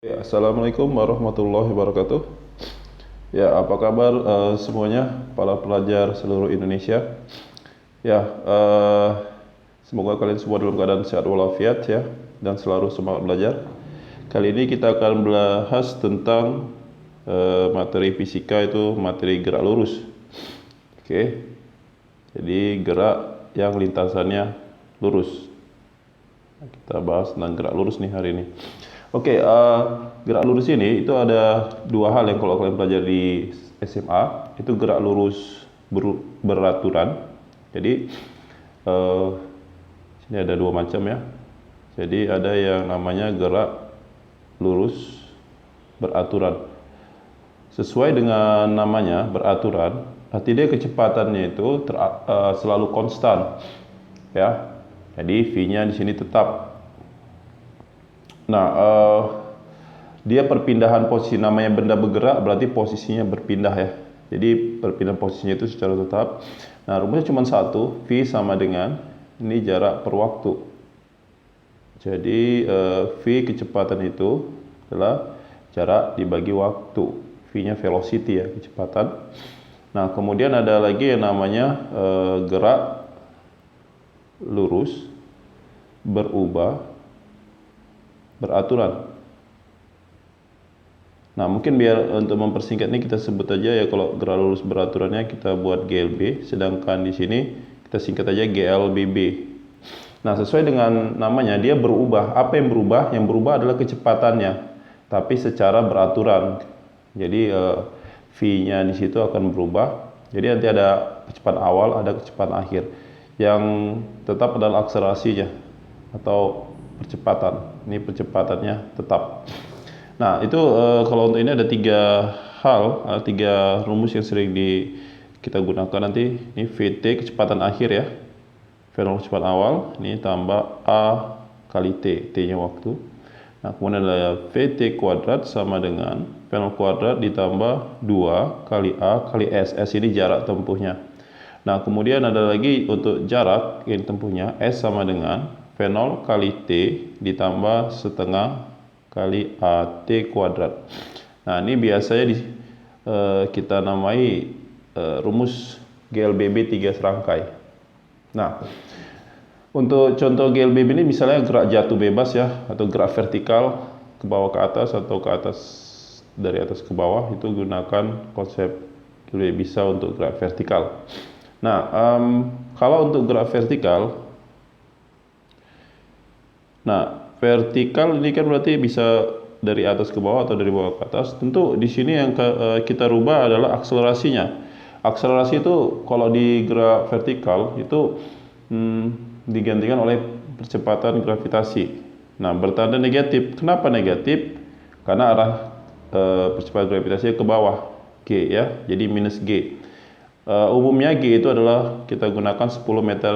Assalamualaikum warahmatullahi wabarakatuh. Ya, apa kabar semuanya, para pelajar seluruh Indonesia? Ya, semoga kalian semua dalam keadaan sehat walafiat ya, dan selalu semangat belajar. Kali ini kita akan bahas tentang materi fisika, itu materi gerak lurus. Oke, jadi gerak yang lintasannya lurus. Kita bahas tentang gerak lurus nih hari ini. Oke, gerak lurus ini itu ada dua hal yang kalau kalian pelajari di SMA, itu gerak lurus beraturan. Jadi sini ada dua macam ya. Jadi ada yang namanya gerak lurus beraturan. Sesuai dengan namanya beraturan, arti dia kecepatannya itu selalu konstan, ya. Jadi V-nya di sini tetap. Nah, dia perpindahan posisi, namanya benda bergerak berarti posisinya berpindah ya. Jadi perpindahan posisinya itu secara tetap. Nah, rumusnya cuma satu, V sama dengan ini jarak per waktu. Jadi V kecepatan itu adalah jarak dibagi waktu. V-nya velocity ya, kecepatan. Nah, kemudian ada lagi yang namanya gerak lurus berubah beraturan. Nah, mungkin biar untuk mempersingkat ini kita sebut aja ya, kalau gerak lurus beraturannya kita buat GLB, sedangkan di sini kita singkat aja GLBB. Nah, sesuai dengan namanya dia berubah. Apa yang berubah? Yang berubah adalah kecepatannya, tapi secara beraturan. Jadi V-nya di situ akan berubah. Jadi nanti ada kecepatan awal, ada kecepatan akhir. Yang tetap adalah akselerasinya atau percepatan. Ini percepatannya tetap. Nah, itu kalau untuk ini ada tiga rumus yang sering kita gunakan nanti. Ini VT kecepatan akhir ya, V0 kecepatan awal, ini tambah A kali T, T-nya waktu. Nah, kemudian ada VT kuadrat sama dengan V0 kuadrat ditambah 2 kali A kali S. S ini jarak tempuhnya. Nah, kemudian ada lagi untuk jarak yang tempuhnya, S sama dengan V0 kali T ditambah setengah kali AT kuadrat. Nah, ini biasanya kita namai rumus GLBB 3 serangkai. Nah, untuk contoh GLBB ini misalnya gerak jatuh bebas ya, atau gerak vertikal ke bawah ke atas atau ke atas dari atas ke bawah, itu gunakan konsep GLBB bisa untuk gerak vertikal. Nah, kalau untuk gerak vertikal, nah vertikal ini kan berarti bisa dari atas ke bawah atau dari bawah ke atas. Tentu di sini yang kita rubah adalah akselerasinya. Akselerasi itu kalau di gerak vertikal itu digantikan oleh percepatan gravitasi. Nah, bertanda negatif. Kenapa negatif? Karena arah percepatan gravitasi ke bawah, G ya. Jadi minus G. Umumnya G itu adalah kita gunakan 10 meter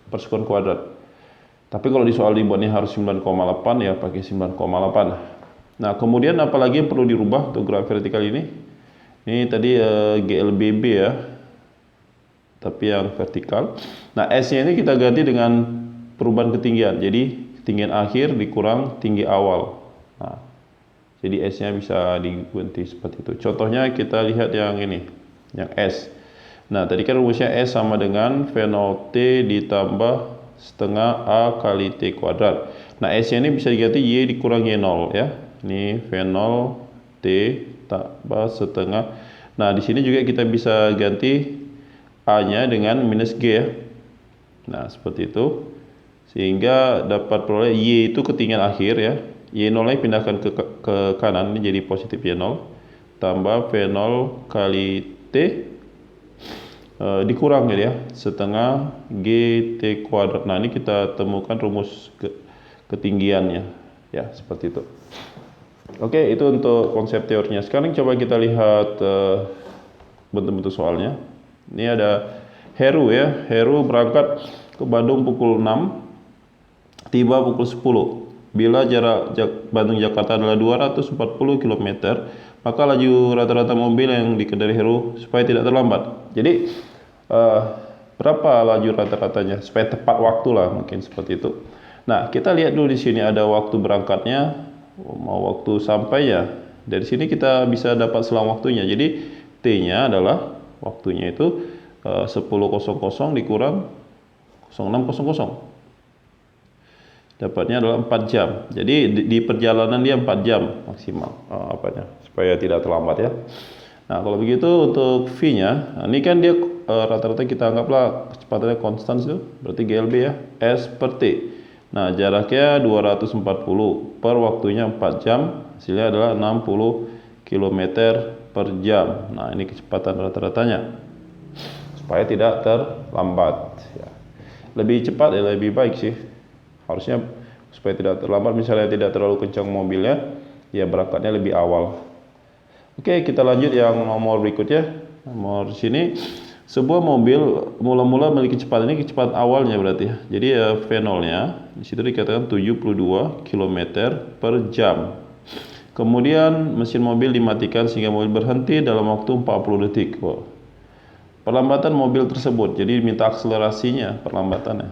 per sekon kuadrat. Tapi kalau di soal dibuatnya harus 9,8 ya, pakai 9,8. Nah, kemudian apalagi yang perlu dirubah untuk gerak vertikal ini? Ini tadi GLBB ya, tapi yang vertikal. Nah, S-nya ini kita ganti dengan perubahan ketinggian. Jadi ketinggian akhir dikurang tinggi awal. Nah, jadi S-nya bisa diganti seperti itu. Contohnya kita lihat yang ini, yang S. Nah, tadi kan rumusnya S sama dengan V0 T ditambah setengah A kali T kuadrat. Nah, S-nya ini bisa diganti Y dikurang Y0 ya. Ini V0 T tambah setengah. Nah, di sini juga kita bisa ganti A-nya dengan minus G ya. Nah, seperti itu. Sehingga dapat peroleh Y itu ketinggian akhir ya. Y0 nya pindahkan ke kanan, ini jadi positif Y0. Tambah V0 kali T dikurang ya, setengah GT kuadrat. Nah, ini kita temukan rumus ketinggiannya ya, seperti itu. Oke, itu untuk konsep teorinya. Sekarang coba kita lihat bentuk-bentuk soalnya. Ini ada Heru ya. Heru berangkat ke Bandung pukul 6, tiba pukul 10. Bila jarak Bandung Jakarta adalah 240 km, maka laju rata-rata mobil yang dikendari Heru supaya tidak terlambat. Jadi berapa laju rata-ratanya supaya tepat waktu lah, mungkin seperti itu. Nah, kita lihat dulu di sini ada waktu berangkatnya mau waktu sampainya. Dari sini kita bisa dapat selang waktunya. Jadi T-nya adalah waktunya itu 10.00 dikurang 06.00. Dapatnya adalah 4 jam. Jadi di perjalanan dia 4 jam maksimal supaya tidak terlambat ya. Nah, kalau begitu untuk V-nya, ini kan dia rata-rata kita anggaplah kecepatannya konstan itu, berarti GLB ya, S per T. Nah, jaraknya 240 per waktunya 4 jam, hasilnya adalah 60 km per jam. Nah, ini kecepatan rata-ratanya supaya tidak terlambat ya. Lebih cepat ya lebih baik sih. Harusnya supaya tidak terlambat, misalnya tidak terlalu kencang mobilnya, ya berangkatnya lebih awal. Oke, kita lanjut yang nomor berikutnya. Nomor sini, sebuah mobil mula-mula memiliki kecepatan, ini kecepatan awalnya berarti ya. Jadi V0-nya di situ dikatakan 72 km per jam. Kemudian mesin mobil dimatikan sehingga mobil berhenti dalam waktu 40 detik. Wow. Perlambatan mobil tersebut, jadi minta akselerasinya, perlambatannya.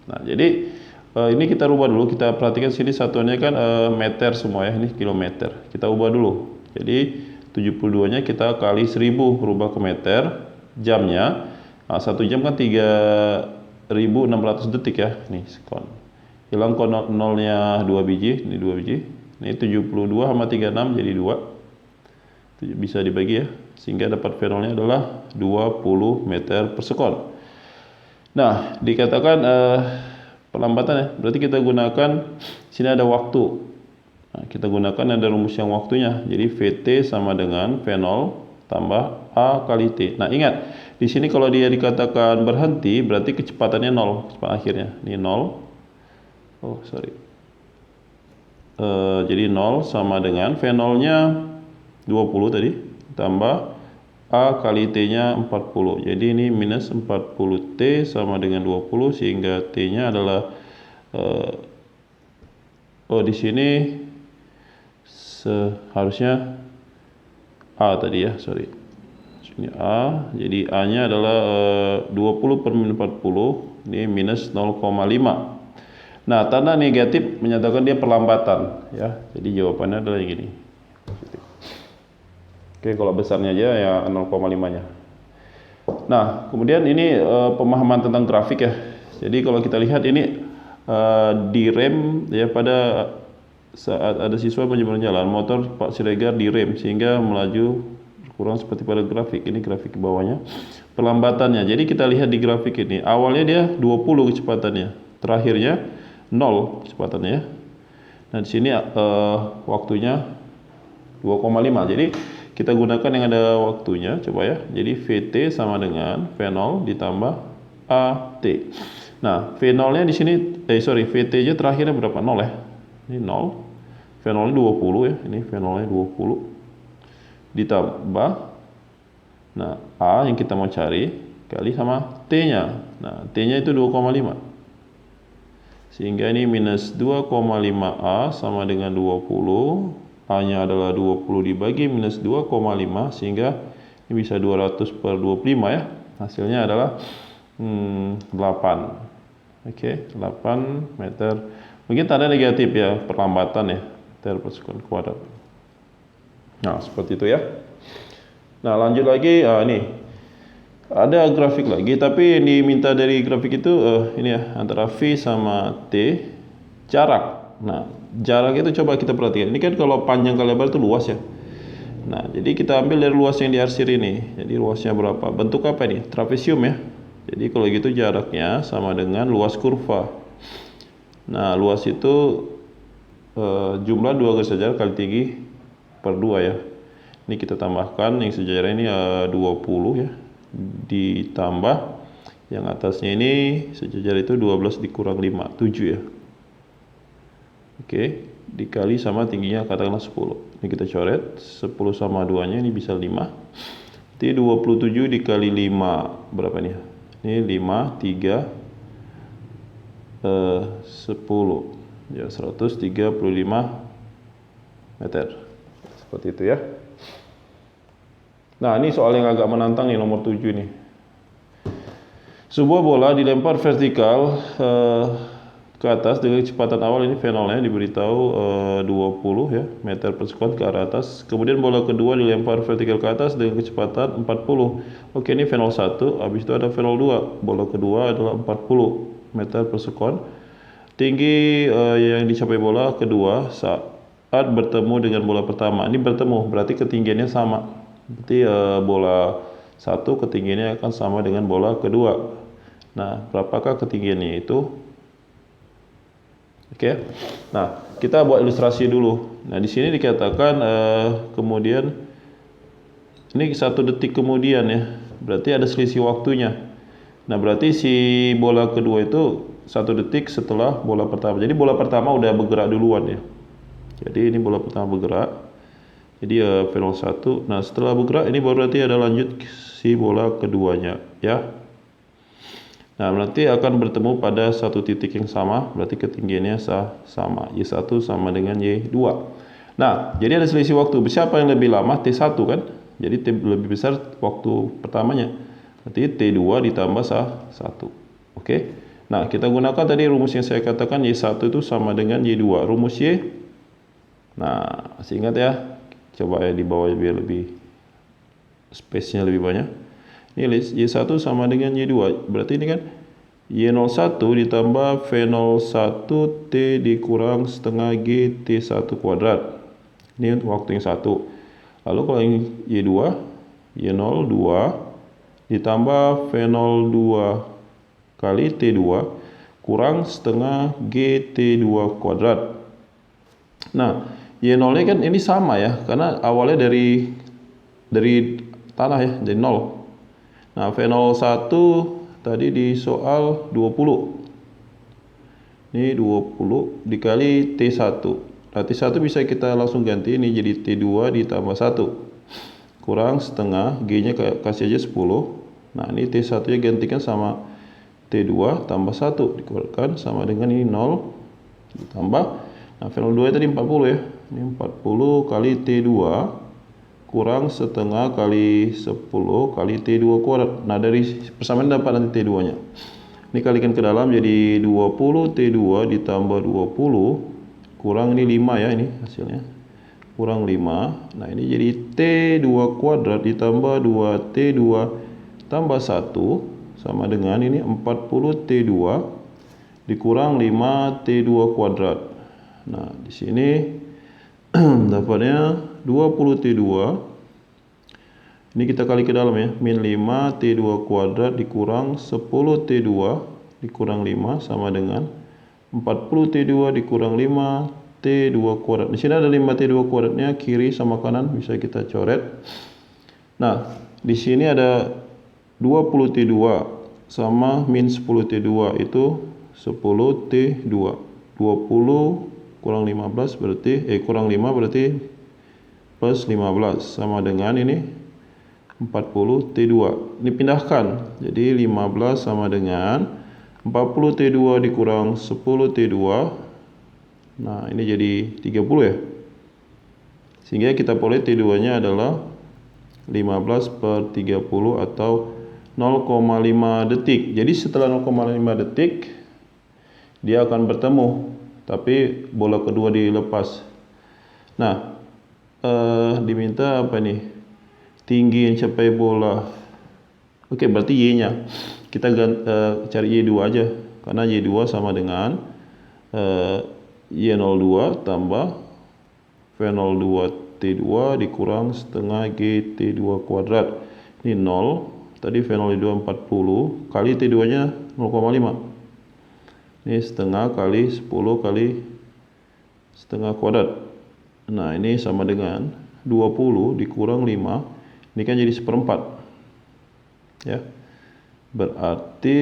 Nah, jadi ini kita rubah dulu, kita perhatikan sini satuannya kan meter semua ya, ini kilometer. Kita ubah dulu. Jadi 72-nya kita kali 1000 rubah ke meter, jamnya. Nah, 1 jam kan 3600 detik ya, nih sekon. Hilang nolnya 2 biji, ini 2 biji. Ini 72 sama 36 jadi 2. Bisa dibagi ya, sehingga dapat V0-nya adalah 20 meter per sekon. Nah, dikatakan perlambatan ya, berarti kita gunakan sini ada waktu. Nah, kita gunakan ada rumus yang waktunya. Jadi VT sama dengan V0 tambah A kali T. Nah, ingat di sini kalau dia dikatakan berhenti berarti kecepatannya 0, kecepatan akhirnya. Ini 0. Oh, sorry. Jadi 0 sama dengan V0-nya 20 tadi tambah A kali T-nya 40. Jadi ini minus 40 T sama dengan 20 sehingga T-nya adalah di sini seharusnya A tadi ya, sorry. Sini A, jadi A-nya adalah 20 per minus 40, ini minus 0,5. Nah, tanda negatif menyatakan dia perlambatan ya. Jadi jawabannya adalah yang gini. Oke, kalau besarnya aja ya 0,5-nya. Nah, kemudian ini pemahaman tentang grafik ya. Jadi kalau kita lihat ini direm ya, pada saat ada siswa menyeberang jalan, motor Pak Siregar direm sehingga melaju kurang seperti pada grafik. Ini grafik bawahnya. Perlambatannya. Jadi kita lihat di grafik ini, awalnya dia 20 kecepatannya, terakhirnya 0 kecepatannya ya. Nah, di sini waktunya 2,5. Jadi kita gunakan yang ada waktunya, coba ya. Jadi VT sama dengan V0 ditambah AT. Nah, V0-nya di sini VT-nya terakhirnya berapa? 0 ya. Ini 0. V0-nya 20 ya. Ini V0-nya 20 ditambah A yang kita mau cari kali sama T-nya. Nah, T-nya itu 2,5. Sehingga ini minus 2,5A sama dengan 20. A-nya adalah 20 dibagi minus 2,5 sehingga ini bisa 200 per 25 ya. Hasilnya adalah 8. Oke, 8 meter. Mungkin tanda negatif ya, perlambatan ya, meter per sekon kuadrat. Nah, seperti itu ya. Nah, lanjut lagi, ini ada grafik lagi, tapi yang diminta dari grafik itu ini ya, antara V sama T, jarak. Nah, jarak itu coba kita perhatikan. Ini kan kalau panjang kali lebar itu luas ya. Nah, jadi kita ambil dari luas yang diarsir ini. Jadi luasnya berapa? Bentuk apa ini? Trapesium ya. Jadi kalau gitu jaraknya sama dengan luas kurva. Nah, luas itu jumlah 2 garis sejajar kali tinggi per 2 ya. Ini kita tambahkan yang sejajar ini 20 ya. Ditambah yang atasnya ini sejajar itu 12 dikurang 5, 7 ya. Oke, dikali sama tingginya katakanlah 10. Ini kita coret, 10 sama 2-nya ini bisa 5. Jadi 27 dikali 5 berapa nih? Ini 5, 3, 10. Ya, 135 meter. Seperti itu ya. Nah, ini soal yang agak menantang nih, nomor 7 nih. Sebuah bola dilempar vertikal ke atas dengan kecepatan awal. Ini fenolnya diberitahu 20 ya meter per sekon ke arah atas. Kemudian bola kedua dilempar vertikal ke atas dengan kecepatan 40. Oke, ini fenol 1, habis itu ada fenol 2. Bola kedua adalah 40 meter per sekon. Tinggi yang dicapai bola kedua saat bertemu dengan bola pertama. Ini bertemu, berarti ketinggiannya sama. Berarti bola 1 ketinggiannya akan sama dengan bola kedua. Nah, berapakah ketinggiannya itu? Oke. Nah, kita buat ilustrasi dulu. Nah, di sini dikatakan kemudian ini 1 detik kemudian ya. Berarti ada selisih waktunya. Nah, berarti si bola kedua itu 1 detik setelah bola pertama. Jadi bola pertama udah bergerak duluan ya. Jadi ini bola pertama bergerak. Jadi fenol 1. Nah, setelah bergerak ini baru nanti ada lanjut si bola keduanya ya. Nah, nanti akan bertemu pada 1 titik yang sama, berarti ketinggiannya sama. Y1 sama dengan Y2. Nah, jadi ada selisih waktu. Siapa yang lebih lama? T1 kan? Jadi T lebih besar waktu pertamanya. Berarti T2 ditambah 1. Oke. Nah, kita gunakan tadi rumus yang saya katakan Y1 itu sama dengan Y2. Rumus Y. Nah, masih ingat ya? Coba ya di bawah biar lebih space-nya lebih banyak. Ini Y1 sama dengan Y2. Berarti ini kan Y01 ditambah V01 T dikurang setengah G T1 kuadrat. Ini untuk waktu yang 1. Lalu kalau yang Y2, Y02 ditambah V02 kali T2 kurang setengah G T2 kuadrat. Nah, Y0 nya kan ini sama ya, karena awalnya dari tanah ya, dari 0. Nah, V01 tadi di soal 20. Ini 20 dikali T1. Nah, T1 bisa kita langsung ganti, ini jadi T2 ditambah 1. Kurang setengah, G-nya kasih aja 10. Nah, ini T1-nya gantikan sama T2 tambah 1. Dikeluarkan sama dengan ini 0. Ditambah, nah V02 tadi 40 ya. Ini 40 kali T2. Kurang setengah kali 10 kali T2 kuadrat. Nah, dari persamaan dapat nanti T2 nya. Ini kalikan ke dalam jadi 20 T2 ditambah 20 kurang ini 5 ya, ini hasilnya. Kurang 5. Nah, ini jadi T2 kuadrat ditambah 2T2 tambah 1 sama dengan ini 40 T2 dikurang 5 T2 kuadrat. Nah, di sini dapatnya 20 T2. Ini kita kali ke dalam ya. Min 5 T2 kuadrat dikurang 10 T2 dikurang 5 sama dengan 40 T2 dikurang 5 T2 kuadrat. Di sini ada 5 T2 kuadratnya, kiri sama kanan bisa kita coret. Nah, di sini ada 20 T2 sama min 10 T2 itu 10 T2. 20 kurang 15 berarti kurang 5 berarti plus 15 sama dengan ini 40 T2. Ini pindahkan. Jadi 15 sama dengan 40 T2 dikurang 10 T2. Nah, ini jadi 30 ya. Sehingga kita boleh T2-nya adalah 15 per 30 atau 0,5 detik. Jadi setelah 0,5 detik dia akan bertemu, tapi bola kedua dilepas. Nah, diminta apa nih? Tinggi yang capai bola. Oke, berarti Y-nya. Kita cari Y2 aja. Karena Y2 sama dengan Y02 tambah V02 T2 dikurang setengah G T2 kuadrat. Ini 0. Tadi V02 40 kali T2-nya 0,5. Ini setengah kali 10 kali setengah kuadrat. Nah, ini sama dengan 20 dikurang 5. Ini kan jadi 1/4. Ya. Berarti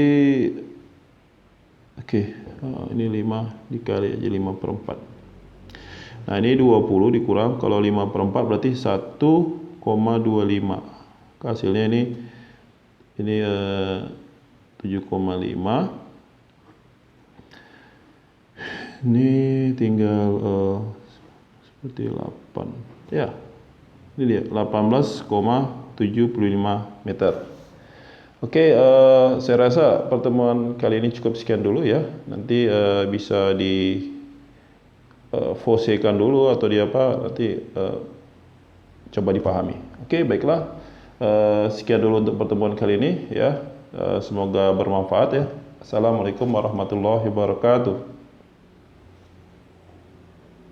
oke, ini 5 dikali aja 5/4. Nah, ini 20 dikurang, kalau 5/4 berarti 1,25. Hasilnya ini 7,5. Ini tinggal seperti 8. Ya. Ini dia 18,75 meter. Oke, saya rasa pertemuan kali ini cukup sekian dulu ya. Nanti bisa di fosekan dulu atau di apa, nanti coba dipahami. Oke, baiklah. Sekian dulu untuk pertemuan kali ini ya. Semoga bermanfaat ya. Assalamualaikum warahmatullahi wabarakatuh.